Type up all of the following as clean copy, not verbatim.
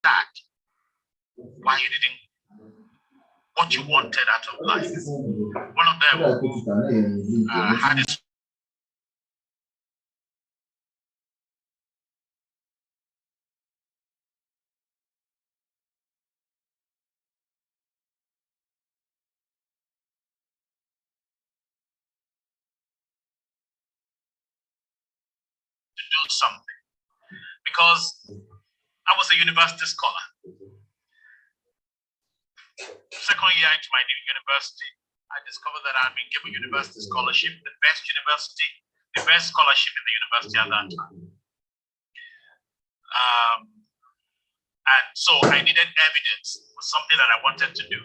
that why you didn't, what you wanted out of life. One of them had his to do something because I was a university scholar. Second year into my new university, I discovered that I'd been given university scholarship, the best scholarship in the university at that time. And so I needed evidence for something that I wanted to do.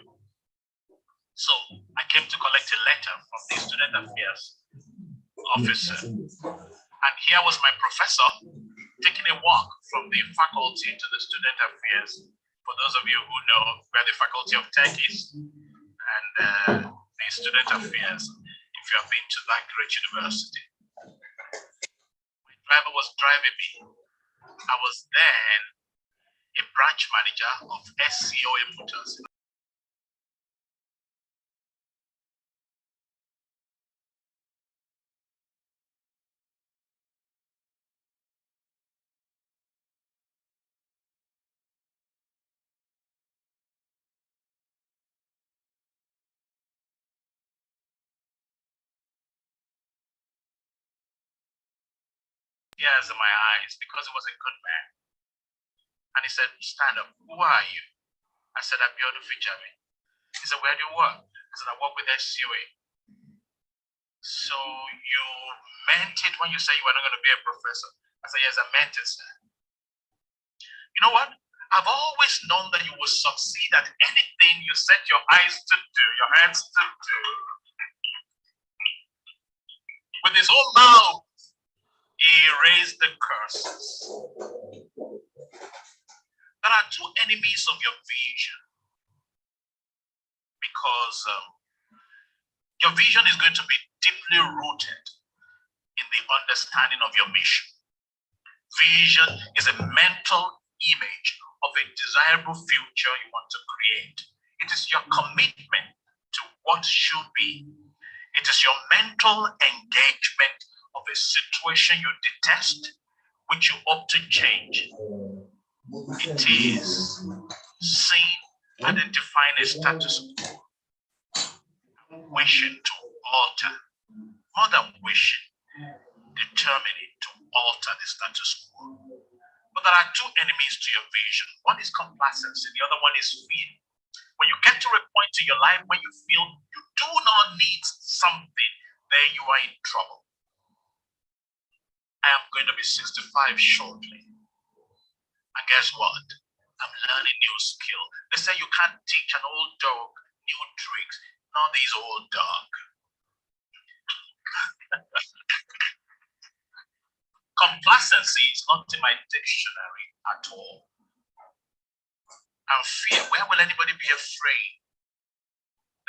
So I came to collect a letter from the student affairs officer. And here was my professor taking a walk from the faculty to the student affairs. For those of you who know where the faculty of tech is and the student affairs, if you have been to that great university. My driver was driving me. I was then a branch manager of SCOA Motors. Tears in my eyes because he was a good man. And he said, stand up. Who are you? I said, I'm Biodu Fijami. He said, where do you work? I said, I work with SCOA. So you meant it when you said you were not going to be a professor? I said, yes, I meant it, sir. You know what? I've always known that you will succeed at anything you set your eyes to do, your hands to do. With his whole mouth, he raised the curses. There are two enemies of your vision because your vision is going to be deeply rooted in the understanding of your mission. Vision is a mental image of a desirable future you want to create. It is your commitment to what should be. It is your mental engagement of a situation you detest, which you hope to change. It is seeing, identifying a status quo, wishing to alter, more than wishing, determining to alter the status quo. But there are two enemies to your vision. One is complacency, the other one is fear. When you get to a point in your life when you feel you do not need something, then you are in trouble. I am going to be 65 shortly. And guess what? I'm learning new skill. They say you can't teach an old dog new tricks. Not this old dog. Complacency is not in my dictionary at all. And fear, where will anybody be afraid?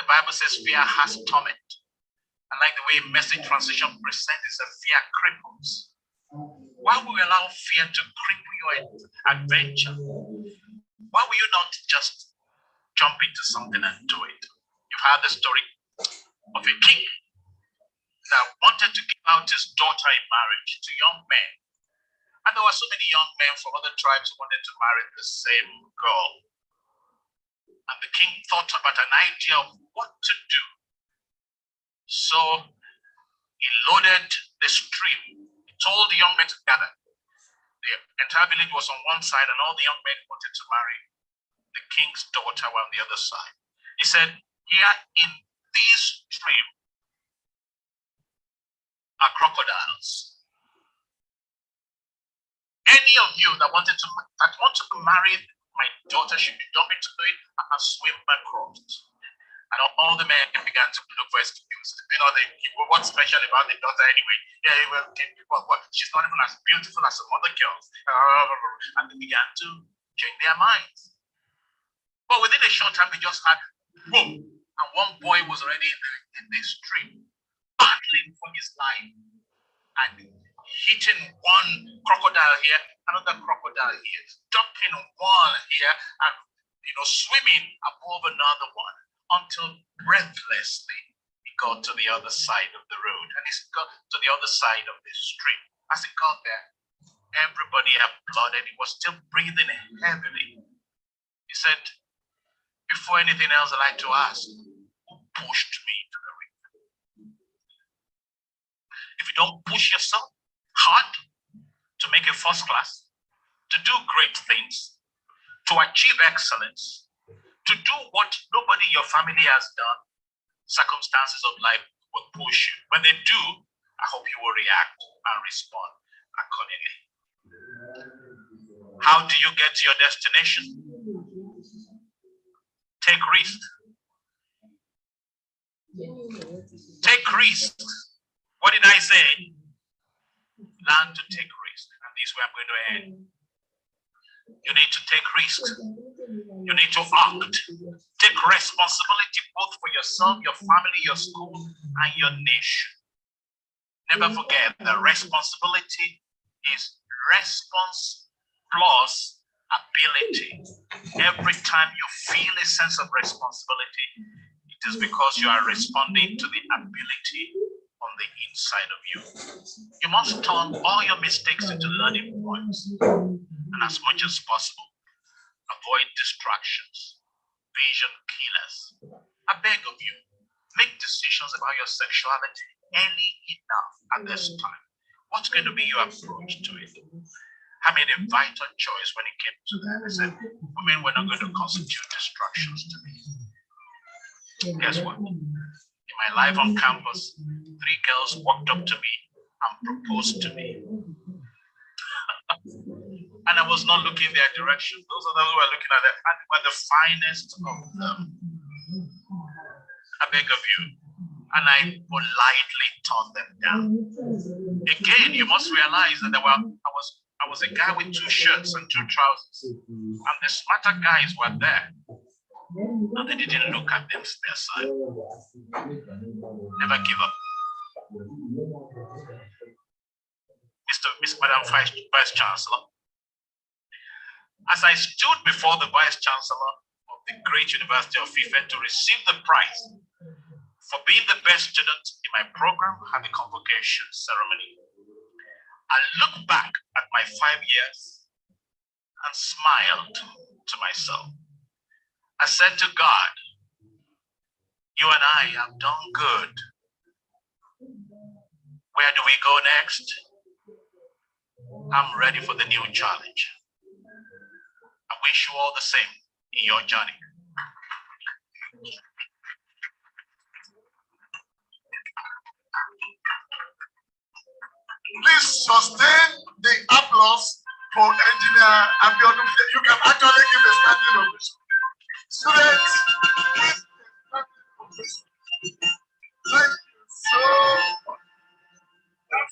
The Bible says fear has torment. I like the way Message Translation presents it, says fear cripples. Why will you allow fear to cripple your adventure? Why will you not just jump into something and do it? You've heard the story of a king that wanted to give out his daughter in marriage to young men. And there were so many young men from other tribes who wanted to marry the same girl. And the king thought about an idea of what to do. So he loaded the stream. He told the young men to gather. The entire village was on one side and all the young men wanted to marry the king's daughter were on the other side. He said, here in this stream are crocodiles. Any of you that want to marry my daughter should be jumping into it and swim across. And all the men began to look for excuses. You know, what's special about the daughter anyway? Yeah, well, she's not even as beautiful as some other girls. And they began to change their minds. But within a short time, they just had boom. And one boy was already in the stream, battling for his life. And hitting one crocodile here, another crocodile here, dumping one here, and swimming above another one until breathlessly he got to the other side of the road, and he got to the other side of the stream. As he got there, everybody applauded. He was still breathing heavily. He said, "Before anything else, I'd like to ask, who pushed me to the river?" If you don't push yourself hard to make a first class, to do great things, to achieve excellence, to do what nobody in your family has done, circumstances of life will push you. When they do, I hope you will react and respond accordingly. How do you get to your destination? Take risks. Take risks. What did I say? Learn to take risks. And this is where I'm going to end. You need to take risks. You need to act. Take responsibility both for yourself, your family, your school, and your nation. Never forget that responsibility is response plus ability. Every time you feel a sense of responsibility, it is because you are responding to the ability on the inside of you. You must turn all your mistakes into learning points, and as much as possible, avoid distractions, vision killers. I beg of you, make decisions about your sexuality early enough at this time. What's going to be your approach to it? I made a vital choice when it came to that. I said, women were not going to constitute distractions to me. Guess what? In my life on campus, 3 girls walked up to me and proposed to me. And I was not looking their direction. Those are those who were looking at them, and were the finest of them. I beg of you. And I politely turned them down. Again, you must realize that I was a guy with 2 shirts and 2 trousers. And the smarter guys were there. And they didn't look at their side. Never give up. Madam Vice Chancellor, as I stood before the Vice Chancellor of the great University of Ife to receive the prize for being the best student in my program at the convocation ceremony, I looked back at my 5 years and smiled to myself. I said to God, you and I have done good. Where do we go next? I'm ready for the new challenge. I wish you all the same in your journey. Please sustain the applause for Engineer Abiodun. You can actually give a standing ovation. Students,